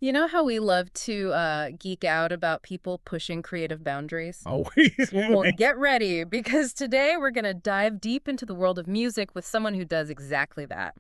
You know how we love to geek out about people pushing creative boundaries? Always. Well, get ready because today we're going to dive deep into the world of music with someone who does exactly that.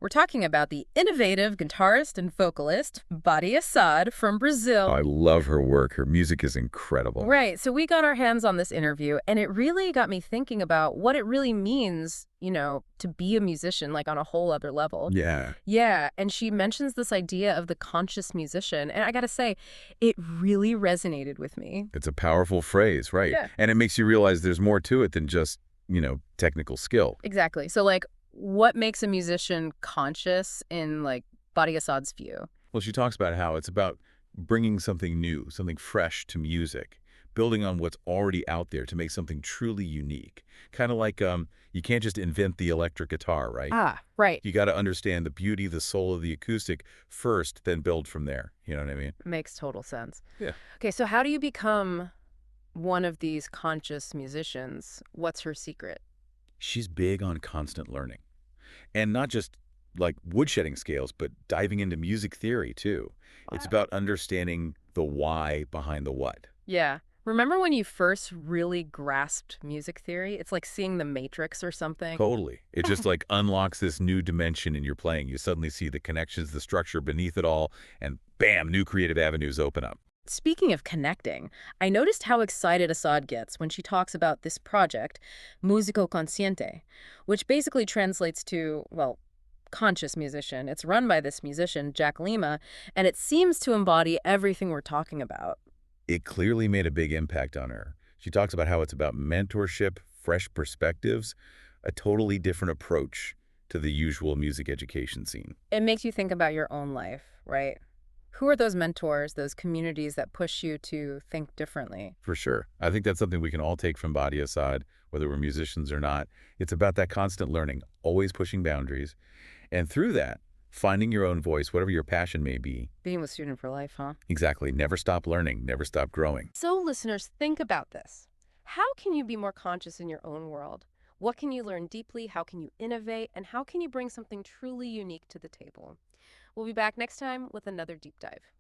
We're talking about the innovative guitarist and vocalist, Badi Assad from Brazil. I love her work. Her music is incredible. Right. So we got our hands on this interview, and it really got me thinking about what it really means, to be a musician, like on a whole other level. Yeah, Yeah. And she mentions this idea of the conscious musician. And I got to say, it really resonated with me. it's a powerful phrase, right? Yeah. And it makes you realize there's more to it than just, technical skill. Exactly. So, like, what makes a musician conscious in, like, Badi Assad's view? Well, she talks about how it's about bringing something new, something fresh to music, building on what's already out there to make something truly unique. Kind of like you can't just invent the electric guitar, right? Ah, right. You got to understand the beauty, the soul of the acoustic first, then build from there. You know what I mean? Makes total sense. Yeah. Okay, so how do you become one of these conscious musicians? What's her secret? She's big on constant learning. And not just like woodshedding scales, but diving into music theory too. It's Wow. about understanding the why behind the what. Yeah. Remember when you first really grasped music theory? It's like seeing the Matrix or something. Totally. It just like unlocks this new dimension in your playing. You suddenly see the connections, the structure beneath it all, and bam, new creative avenues open up. Speaking of connecting, I noticed how excited Assad gets when she talks about this project, Músico Consciente, which basically translates to, well, conscious musician. It's run by this musician, Jack Lima, and it seems to embody everything we're talking about. It clearly made a big impact on her. She talks about how it's about mentorship, fresh perspectives, a totally different approach to the usual music education scene. It makes you think about your own life, right? Who are those mentors, those communities that push you to think differently? For sure. I think that's something we can all take from Badi Assad, whether we're musicians or not. It's about that constant learning, always pushing boundaries. And through that, finding your own voice, whatever your passion may be. Being with Student for Life, huh? Exactly. Never stop learning, never stop growing. So, listeners, think about this. How can you be more conscious in your own world? What can you learn deeply? How can you innovate? And how can you bring something truly unique to the table? We'll be back next time with another deep dive.